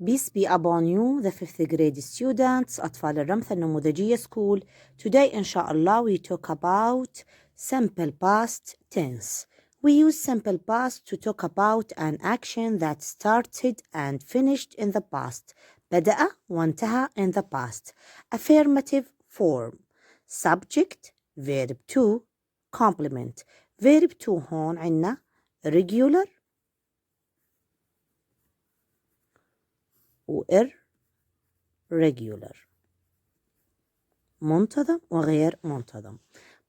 Peace be upon you, the 5th grade students, أطفال الرمثة النموذجية school. Today, inshallah, we talk about simple past tense. We use simple past to talk about an action that started and finished in the past. بدأ وانتهى in the past. Affirmative form. Subject, verb to, complement. Verb to هون عنا regular و irregular. منتظم وغير منتظم.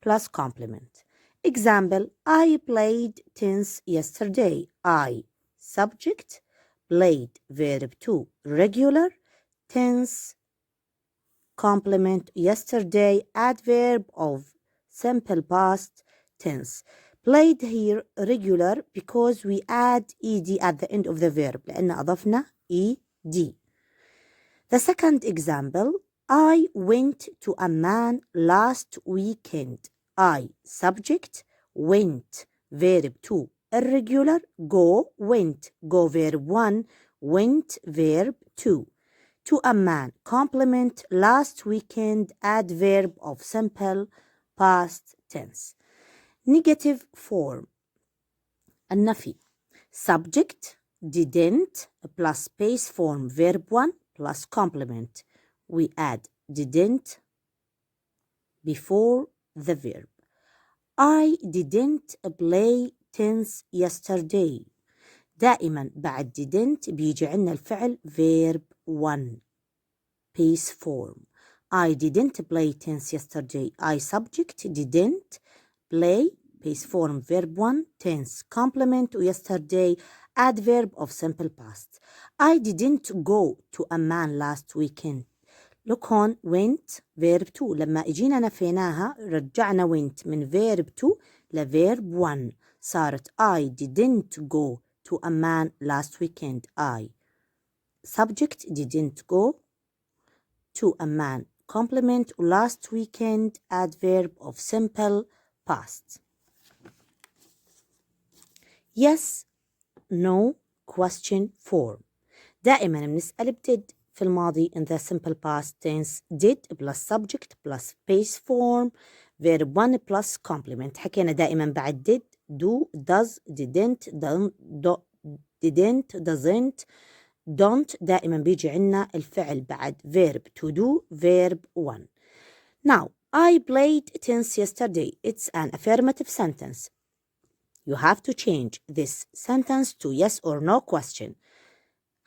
Plus complement. Example, I played tennis yesterday. I, subject, played, verb to, regular, tense, complement, yesterday, adverb of simple past tense. Played here regular because we add ed at the end of the verb لأن أضفنا ed. The second example, I went to a man last weekend. I, subject, went, verb to, irregular, go, went, go verb 1, went verb 2. To a man, complement, last weekend, adverb of simple past tense. Negative form, النفي. Subject, didn't, plus base form, verb 1, plus complement. We add didn't before the verb. I didn't play tennis yesterday. دائما بعد didn't بيجي عنا الفعل verb 1 base form. I didn't play tennis yesterday. I subject didn't play base form verb 1 tense complement yesterday adverb of simple past. I didn't go to a man last weekend. Look هون went verb 2 لما اجينا نفيناها رجعنا went من verb 2 لverb 1 صارت I didn't go to a man last weekend. I subject didn't go to a man complement last weekend adverb of simple past. Yes, no, question form. دائما بنسأل did في الماضي in the simple past tense. Did plus subject plus base form verb 1 plus complement. حكينا دائما بعد did do does didn't doesn't don't دائما بيجي عنا الفعل بعد verb to do verb 1. Now I played tennis yesterday. It's an affirmative sentence. You have to change this sentence to yes or no question.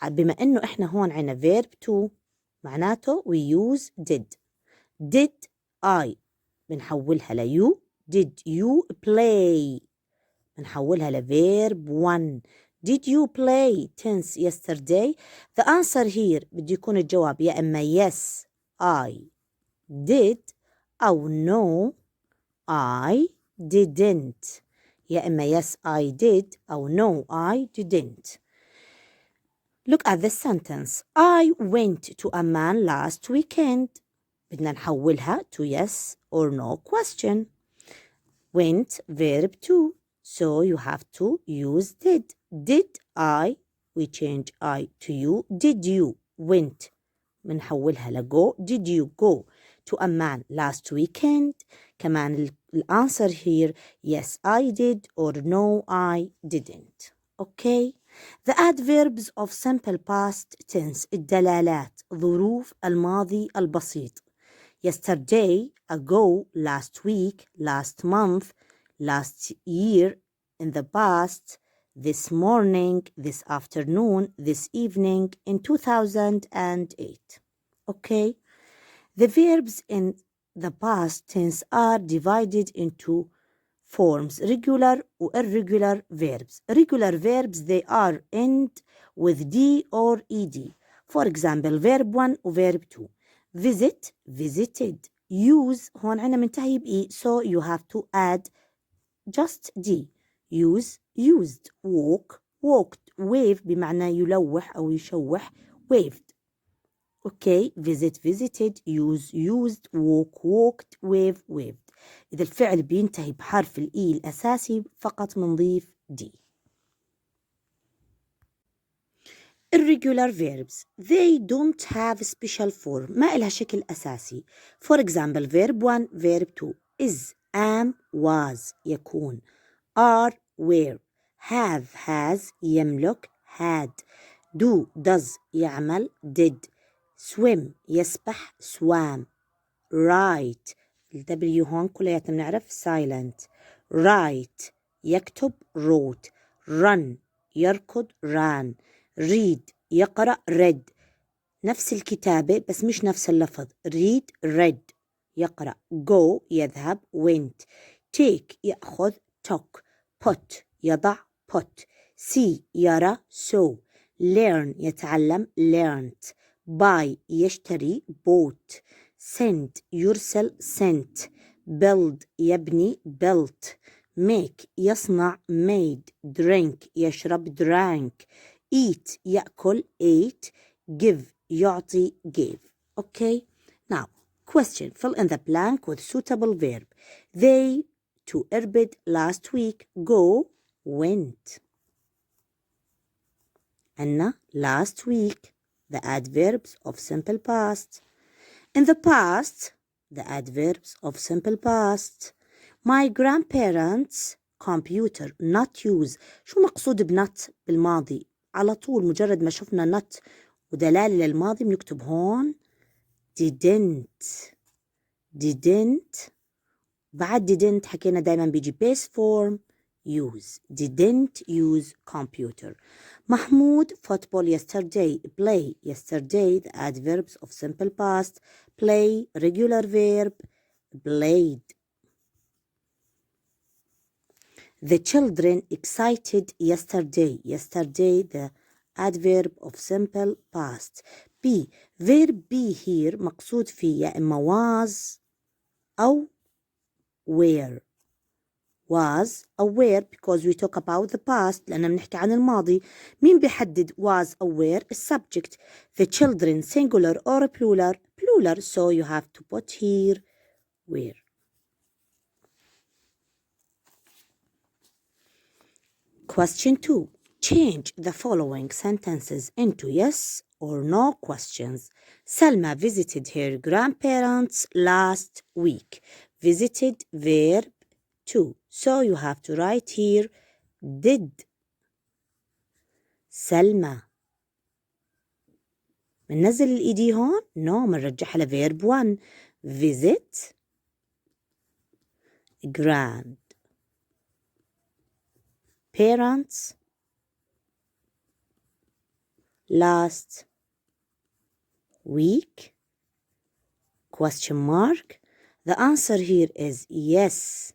بما إنه إحنا هون عنا verb to معناته we use did. Did I بنحولها ل you. Did you play بنحولها ل verb 1. Did you play tennis yesterday? The answer here بده يكون الجواب يا إما yes I did أو no I didn't. يا إما yes I did أو no I didn't. Look at this sentence. I went to a man last weekend. بدنا نحولها to yes or no question. Went verb to. So you have to use did. Did I? We change I to you. Did you? Went. بنحولها ل go. Did you go to a man last weekend? كمان answer here yes I did or no I didn't. Okay. The adverbs of simple past tense الدلالات ظروف الماضي البسيط. Yesterday, ago, last week, last month, last year, in the past, this morning, this afternoon, this evening, in 2008. Okay? The verbs in the past tense are divided into forms, regular or irregular verbs. Regular verbs, they are end with D or ED. For example, verb 1 or verb 2. Visit, visited. Use, هون عنا منتهي بإي, so you have to add just D. Use, used. Walk, walked. Wave بمعنى يلوح أو يشوح, waved. Okay, visit, visited. Use, used. Walk, walked. Wave, waved. إذا الفعل بينتهي بحرف الإي الأساسي فقط منضيف دي. Irregular verbs. They don't have special form. ما إلها شكل أساسي. For example, verb 1, verb 2. Is, am, was, يكون. Are, were. Have, has, يملك, had. Do, does, يعمل, did. Swim, يسبح, swam. Write. الW هون كلياتنا بنعرف silent. Write, يكتب, wrote. Run, يركض, ran. read يقرأ read. نفس الكتابة بس مش نفس اللفظ. read read يقرأ. go يذهب went. take يأخذ took. put يضع put. see يرى saw. learn يتعلم learnt. buy يشتري bought. send يرسل sent. build يبني built. make يصنع made. drink يشرب drank. eat يأكل ate. give يعطي gave. Okay, now question. fill in the blank with suitable verb. They to Irbid last week. Go went. Anna last week. The adverbs of simple past. In the past, the adverbs of simple past. My grandparents computer not use. شو مقصود بنت بالماضي؟ على طول مجرد ما شفنا not ودلالة للماضي بنكتب هون didn't. بعد didn't حكينا دايما بيجي base form use. didn't use computer. Mahmoud football yesterday. Play yesterday. The adverbs of simple past. Play regular verb. Played. The children excited yesterday. Yesterday the adverb of simple past. be. verb be here مقصود فيه يا إما was أو were. was أو were because we talk about the past لأننا بنحكي عن الماضي. مين بيحدد was أو were؟ السبجect. The children singular or plural. plural so you have to put here were. Question 2. Change the following sentences into yes or no questions. Salma visited her grandparents last week. Visited verb 2. So you have to write here did. سلمى. مننزل الإيدي هون؟ No, منرجعها لverb 1. Visit grandparents last week? Question mark. The answer here is yes,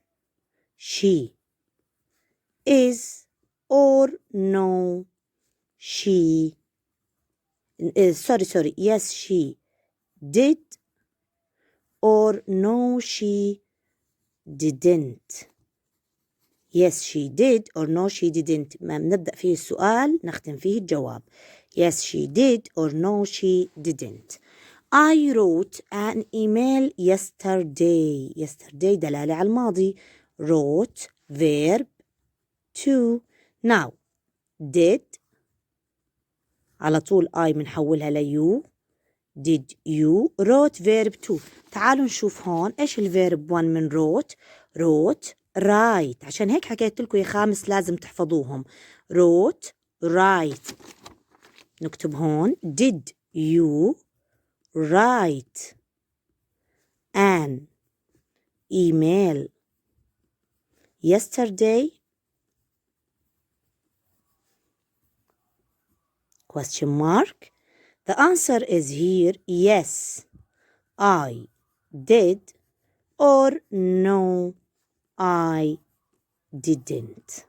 she is, or no, she sorry, yes, she did, or no, she didn't. Yes, she did, or no, she didn't. ما بنبدأ فيه السؤال نختم فيه الجواب. Yes, she did, or no, she didn't. I wrote an email yesterday. Yesterday دلالة على الماضي. wrote verb 2. Now did على طول I بنحولها ليو. did you wrote verb 2. تعالوا نشوف هون ايش الverb 1 من wrote write. عشان هيك حكيت لكم يا خامس لازم تحفظوهم. wrote write. نكتب هون did you write an email yesterday? Question mark. The answer is here yes, I did, or no, I didn't.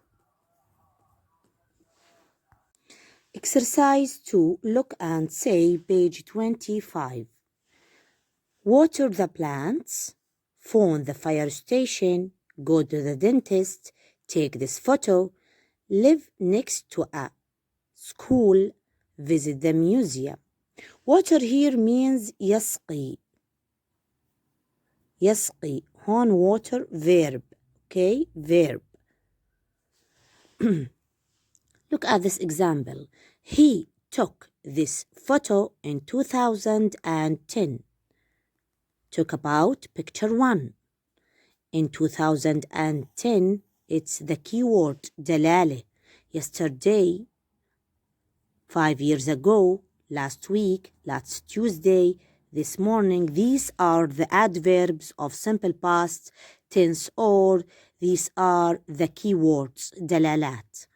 Exercise 2. Look and say page 25. Water the plants, phone the fire station, go to the dentist, take this photo, live next to a school, visit the museum. Water here means يسقي. يسقي. هون water verb. Okay, verb. Look at this example. He took this photo in 2010. Talk about picture 1. In 2010, it's the keyword دلالة. Yesterday, 5 years ago, last week, last Tuesday, this morning. These are the adverbs of simple past tense, or these are the keywords دلالات.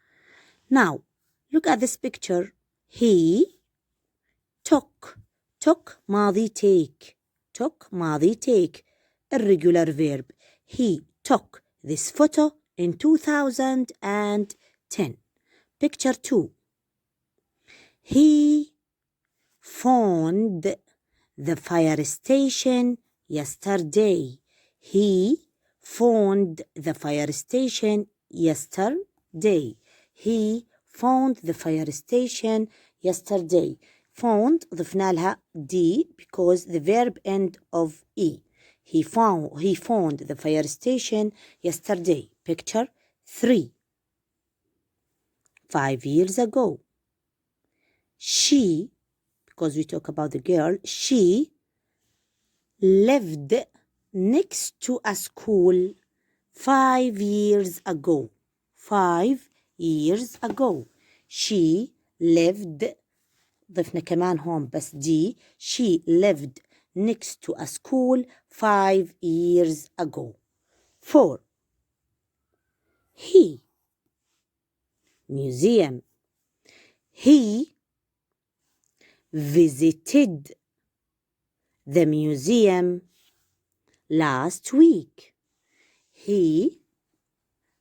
Now, look at this picture. He took ماضي take. Took ماضي take. Irregular verb. He took this photo in 2010. Picture 2. He phoned the fire station yesterday. He phoned the fire station yesterday. He phoned the fire station yesterday. Phoned ضفنا لها D because the verb end of E. He phoned the fire station yesterday. Picture 3. 5 years ago. She, because we talk about the girl, she lived next to a school 5 years ago. 5 years ago. She lived, ضفنا كمان هون بس دي. She lived next to a school 5 years ago. 4. He, museum. He visited the museum last week. He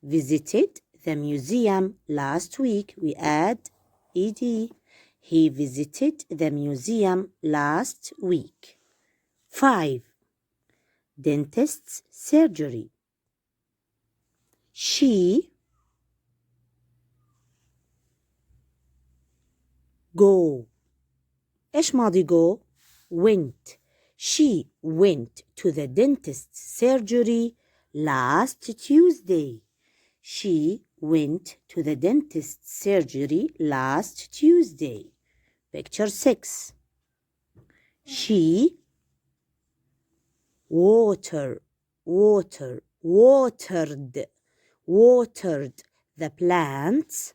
visited the museum last week. We add ed. He visited the museum last week. 5. Dentist's surgery. She go. إيش ماضي go? Went. She went to the dentist's surgery last Tuesday. She went to the dentist's surgery last Tuesday. Picture 6. She watered the plants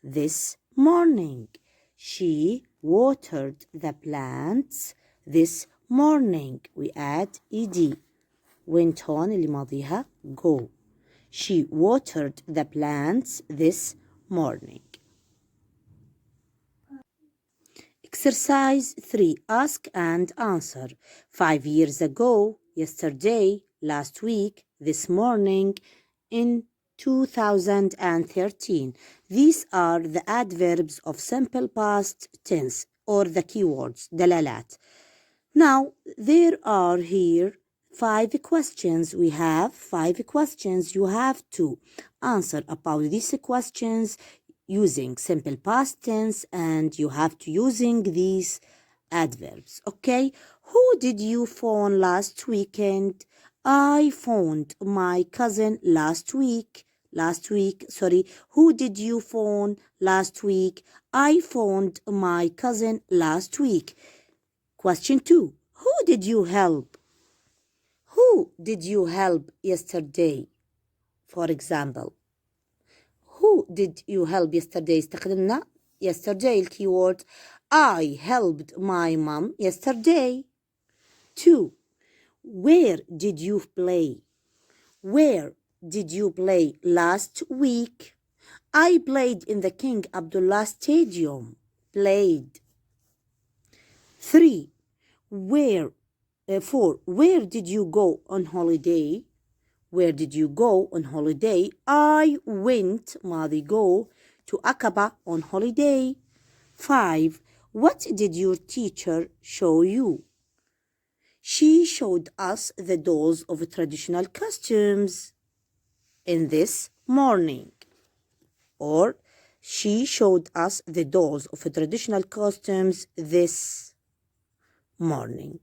this morning. She watered the plants this morning. We add ed. went هون اللي ماضيها go. She watered the plants this morning. Exercise 3. Ask and answer. 5 years ago, yesterday, last week, this morning, in 2013. These are the adverbs of simple past tense, or the keywords, دلالات. Now, there are here 5 questions. We have 5 questions. You have to answer about these questions using simple past tense, and you have to using these adverbs. Okay, who did you phone last weekend? I phoned my cousin last week. Who did you phone last week? I phoned my cousin last week. Question 2. Who did you help? Who did you help yesterday? For example, who did you help yesterday? استخدمنا yesterday الكيورد. I helped my mom yesterday. 2. Where did you play? Where did you play last week? I played in the King Abdullah Stadium. Played. 3. 4. Where did you go on holiday? Where did you go on holiday? I went, ماضي go, to Aqaba on holiday. 5. What did your teacher show you? She showed us the dolls of traditional costumes in this morning. Or she showed us the dolls of traditional costumes this morning.